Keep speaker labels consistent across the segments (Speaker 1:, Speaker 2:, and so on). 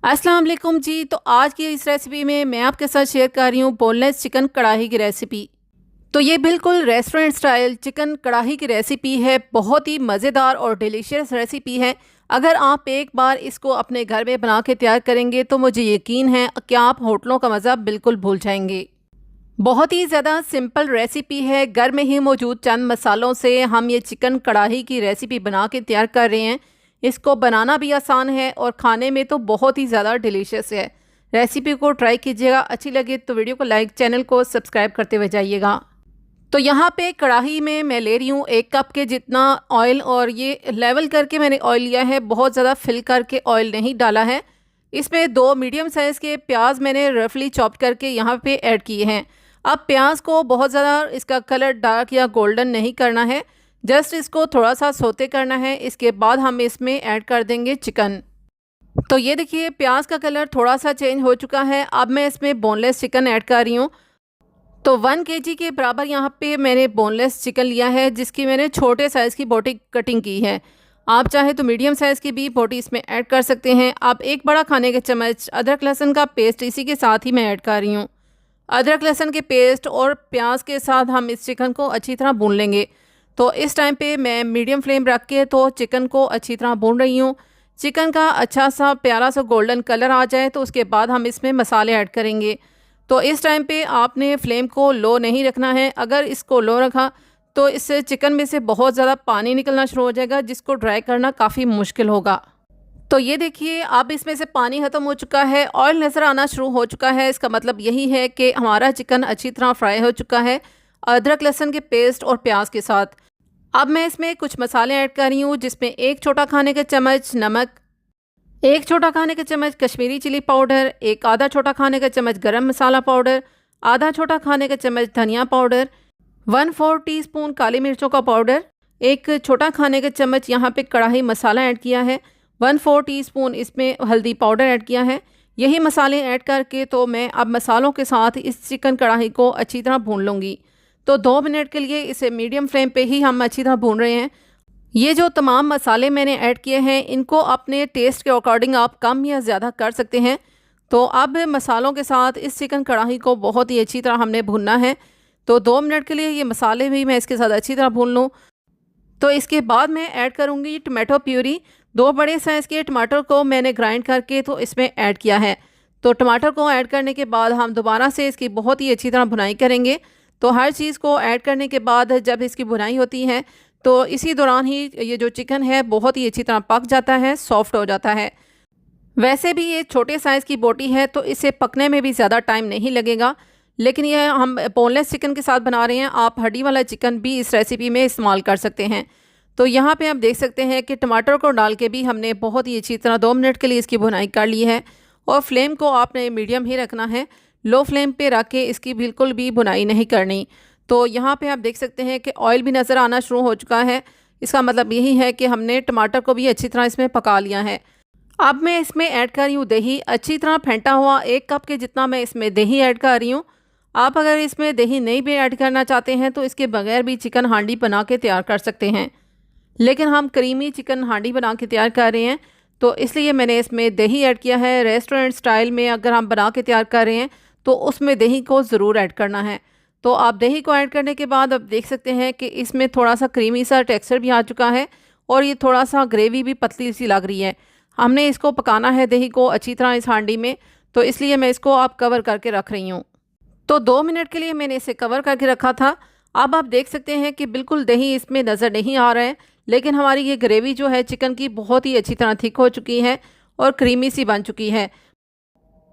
Speaker 1: अस्सलाम वालेकुम जी। तो आज की इस रेसिपी में मैं आपके साथ शेयर कर रही हूँ बोनलेस चिकन कढ़ाई की रेसिपी। तो ये बिल्कुल रेस्टोरेंट स्टाइल चिकन कढ़ाई की रेसिपी है। बहुत ही मज़ेदार और डिलीशियस रेसिपी है। अगर आप एक बार इसको अपने घर में बना के तैयार करेंगे तो मुझे यकीन है कि आप होटलों का मज़ा बिल्कुल भूल जाएंगे। बहुत ही ज़्यादा सिंपल रेसिपी है। घर में ही मौजूद चंद मसालों से हम ये चिकन कढ़ाई की रेसिपी बना के तैयार कर रहे हैं। इसको बनाना भी आसान है और खाने में तो बहुत ही ज़्यादा डिलीशियस है। रेसिपी को ट्राई कीजिएगा। अच्छी लगे तो वीडियो को लाइक, चैनल को सब्सक्राइब करते हुए जाइएगा। तो यहाँ पे कढ़ाई में मैं ले रही हूँ 1 कप के जितना ऑयल, और ये लेवल करके मैंने ऑयल लिया है, बहुत ज़्यादा फिल करके ऑयल नहीं डाला है। इसमें 2 मीडियम साइज़ के प्याज मैंने रफली चॉप करके यहाँ पे ऐड किए हैं। अब प्याज को बहुत ज़्यादा इसका कलर डार्क या गोल्डन नहीं करना है, जस्ट इसको थोड़ा सा सोते करना है। इसके बाद हम इसमें ऐड कर देंगे चिकन। तो ये देखिए प्याज का कलर थोड़ा सा चेंज हो चुका है। अब मैं इसमें बोनलेस चिकन ऐड कर रही हूँ। तो 1 केजी के बराबर यहाँ पे मैंने बोनलेस चिकन लिया है, जिसकी मैंने छोटे साइज़ की बोटी कटिंग की है। आप चाहे तो मीडियम साइज़ की भी बोटी इसमें ऐड कर सकते हैं। अब 1 बड़ा खाने का चम्मच अदरक लहसुन का पेस्ट इसी के साथ ही मैं ऐड कर रही हूँ। अदरक लहसुन के पेस्ट और प्याज के साथ हम इस चिकन को अच्छी तरह भून लेंगे। तो इस टाइम पे मैं मीडियम फ्लेम रख के तो चिकन को अच्छी तरह भून रही हूँ। चिकन का अच्छा सा प्यारा सा गोल्डन कलर आ जाए तो उसके बाद हम इसमें मसाले ऐड करेंगे। तो इस टाइम पे आपने फ्लेम को लो नहीं रखना है। अगर इसको लो रखा तो इससे चिकन में से बहुत ज़्यादा पानी निकलना शुरू हो जाएगा, जिसको ड्राई करना काफ़ी मुश्किल होगा। तो ये देखिए अब इसमें से पानी ख़त्म हो चुका है, ऑयल नज़र आना शुरू हो चुका है। इसका मतलब यही है कि हमारा चिकन अच्छी तरह फ्राई हो चुका है अदरक लहसुन के पेस्ट और प्याज के साथ। अब मैं इसमें कुछ मसाले ऐड कर रही हूँ, जिसमें 1 छोटा खाने का चम्मच नमक, 1 छोटा खाने का चम्मच कश्मीरी चिली पाउडर, 1 आधा छोटा खाने का चम्मच गरम मसाला पाउडर, आधा छोटा खाने का चम्मच धनिया पाउडर, 1/4 टीस्पून काली मिर्चों का पाउडर, 1 छोटा खाने का चम्मच यहाँ पे कढ़ाई मसाला ऐड किया है, 1/4 टीस्पून इसमें हल्दी पाउडर ऐड किया है। यही मसाले ऐड करके तो मैं अब मसालों के साथ इस चिकन कढ़ाई को अच्छी तरह भून लूँगी। तो 2 मिनट के लिए इसे मीडियम फ्लेम पे ही हम अच्छी तरह भून रहे हैं। ये जो तमाम मसाले मैंने ऐड किए हैं, इनको अपने टेस्ट के अकॉर्डिंग आप कम या ज़्यादा कर सकते हैं। तो अब मसालों के साथ इस चिकन कढ़ाई को बहुत ही अच्छी तरह हमने भूनना है। तो 2 मिनट के लिए ये मसाले भी मैं इसके साथ अच्छी तरह भून लूँ। तो इसके बाद मैं ऐड करूँगी टमाटो प्यूरी। 2 बड़े साइज़ के टमाटर को मैंने ग्राइंड करके तो इसमें ऐड किया है। तो टमाटर को ऐड करने के बाद हम दोबारा से इसकी बहुत ही अच्छी तरह भुनाई करेंगे। तो हर चीज़ को ऐड करने के बाद जब इसकी भुनाई होती है तो इसी दौरान ही ये जो चिकन है बहुत ही अच्छी तरह पक जाता है, सॉफ्ट हो जाता है। वैसे भी ये छोटे साइज़ की बोटी है तो इसे पकने में भी ज़्यादा टाइम नहीं लगेगा, लेकिन यह हम बोनलेस चिकन के साथ बना रहे हैं। आप हड्डी वाला चिकन भी इस रेसिपी में इस्तेमाल कर सकते हैं। तो यहाँ पे आप देख सकते हैं कि टमाटर को डाल के भी हमने बहुत ही अच्छी तरह 2 मिनट के लिए इसकी भुनाई कर ली है। और फ्लेम को आपने मीडियम ही रखना है, लो फ्लेम पे रख के इसकी बिल्कुल भी भुनाई नहीं करनी। तो यहाँ पे आप देख सकते हैं कि ऑयल भी नज़र आना शुरू हो चुका है। इसका मतलब यही है कि हमने टमाटर को भी अच्छी तरह इसमें पका लिया है। अब मैं इसमें ऐड कर रही हूँ दही, अच्छी तरह फेंटा हुआ 1 कप के जितना मैं इसमें दही ऐड कर रही हूँ। आप अगर इसमें दही नहीं भी ऐड करना चाहते हैं तो इसके बगैर भी चिकन हांडी बना के तैयार कर सकते हैं, लेकिन हम क्रीमी चिकन हांडी बना के तैयार कर रहे हैं तो इसलिए मैंने इसमें दही ऐड किया है। रेस्टोरेंट स्टाइल में अगर हम बना के तैयार कर रहे हैं तो उसमें दही को ज़रूर ऐड करना है। तो आप दही को ऐड करने के बाद आप देख सकते हैं कि इसमें थोड़ा सा क्रीमी सा टेक्सचर भी आ चुका है और ये थोड़ा सा ग्रेवी भी पतली सी लग रही है। हमने इसको पकाना है दही को अच्छी तरह इस हांडी में, तो इसलिए मैं इसको आप कवर करके रख रही हूँ। तो 2 मिनट के लिए मैंने इसे कवर करके रखा था। अब आप देख सकते हैं कि बिल्कुल दही इसमें नज़र नहीं आ रहा है, लेकिन हमारी ये ग्रेवी जो है चिकन की बहुत ही अच्छी तरह थिक हो चुकी है और क्रीमी सी बन चुकी है।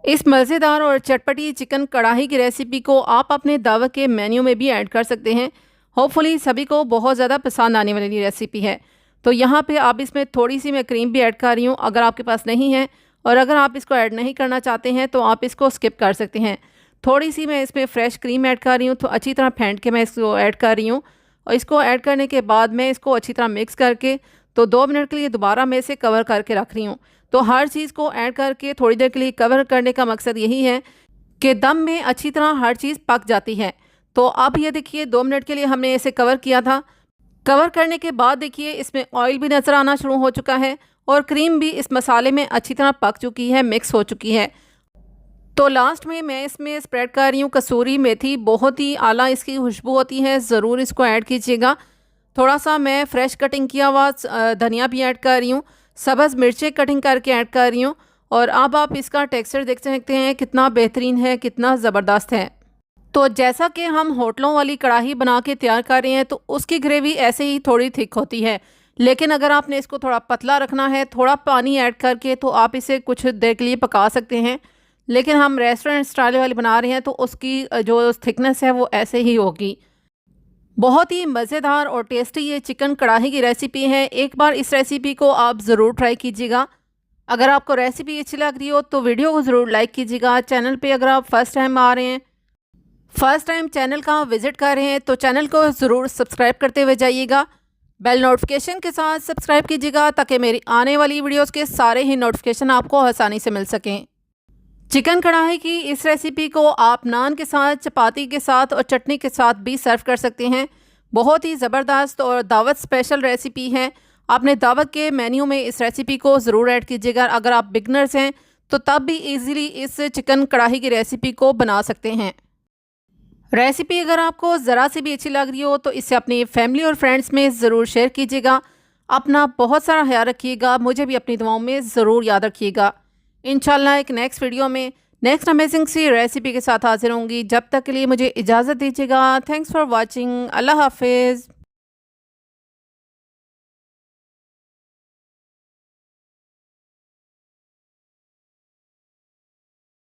Speaker 1: इस मज़ेदार और चटपटी चिकन कढ़ाई की रेसिपी को आप अपने दावत के मेन्यू में भी ऐड कर सकते हैं। होपफुली सभी को बहुत ज़्यादा पसंद आने वाली रेसिपी है। तो यहाँ पे आप इसमें थोड़ी सी मैं क्रीम भी ऐड कर रही हूँ, अगर आपके पास नहीं है, और अगर आप इसको ऐड नहीं करना चाहते हैं तो आप इसको स्किप कर सकते हैं। थोड़ी सी मैं इसमें फ़्रेश क्रीम ऐड कर रही हूँ, तो अच्छी तरह फेंट के मैं इसको ऐड कर रही हूँ। और इसको ऐड करने के बाद मैं इसको अच्छी तरह मिक्स करके तो 2 मिनट के लिए दोबारा मैं इसे कवर करके रख रही हूँ। तो हर चीज़ को ऐड करके थोड़ी देर के लिए कवर करने का मकसद यही है कि दम में अच्छी तरह हर चीज़ पक जाती है। तो अब ये देखिए 2 मिनट के लिए हमने इसे कवर किया था। कवर करने के बाद देखिए इसमें ऑयल भी नज़र आना शुरू हो चुका है और क्रीम भी इस मसाले में अच्छी तरह पक चुकी है, मिक्स हो चुकी है। तो लास्ट में मैं इसमें स्प्रेड कर रही हूँ कसूरी मेथी। बहुत ही आला इसकी खुशबू होती है, ज़रूर इसको ऐड कीजिएगा। थोड़ा सा मैं फ्रेश कटिंग किया हुआ धनिया भी ऐड कर रही हूँ, सब्ज़ मिर्चें कटिंग करके ऐड कर रही हूँ। और अब आप इसका टेक्सचर देख सकते हैं कितना बेहतरीन है, कितना ज़बरदस्त है। तो जैसा कि हम होटलों वाली कढ़ाई बना के तैयार कर रहे हैं तो उसकी ग्रेवी ऐसे ही थोड़ी थिक होती है, लेकिन अगर आपने इसको थोड़ा पतला रखना है, थोड़ा पानी ऐड करके, तो आप इसे कुछ देर के लिए पका सकते हैं। लेकिन हम रेस्टोरेंट स्टाइल वाली बना रहे हैं तो उसकी जो थिकनेस है वो ऐसे ही होगी। बहुत ही मज़ेदार और टेस्टी ये चिकन कढ़ाई की रेसिपी है। एक बार इस रेसिपी को आप ज़रूर ट्राई कीजिएगा। अगर आपको रेसिपी अच्छी लग रही हो तो वीडियो को ज़रूर लाइक कीजिएगा। चैनल पे अगर आप फर्स्ट टाइम आ रहे हैं, फर्स्ट टाइम चैनल का विज़िट कर रहे हैं, तो चैनल को ज़रूर सब्सक्राइब करते हुए जाइएगा। बेल नोटिफिकेशन के साथ सब्सक्राइब कीजिएगा ताकि मेरी आने वाली वीडियोस के सारे ही नोटिफिकेशन आपको आसानी से मिल सकें। चिकन कढ़ाई की इस रेसिपी को आप नान के साथ, चपाती के साथ और चटनी के साथ भी सर्व कर सकते हैं। बहुत ही ज़बरदस्त और दावत स्पेशल रेसिपी है। आपने दावत के मेन्यू में इस रेसिपी को ज़रूर ऐड कीजिएगा। अगर आप बिगनर्स हैं तो तब भी इजीली इस चिकन कढ़ाई की रेसिपी को बना सकते हैं। रेसिपी अगर आपको ज़रा सी भी अच्छी लग रही हो तो इसे अपनी फैमिली और फ्रेंड्स में ज़रूर शेयर कीजिएगा। अपना बहुत सारा ख्याल रखिएगा, मुझे भी अपनी दुआओं में ज़रूर याद रखिएगा। इंशाल्लाह एक नेक्स्ट वीडियो में नेक्स्ट अमेजिंग सी रेसिपी के साथ हाजिर होंगी। जब तक के लिए मुझे इजाज़त दीजिएगा। Thanks for watching. अल्लाह हाफिज़।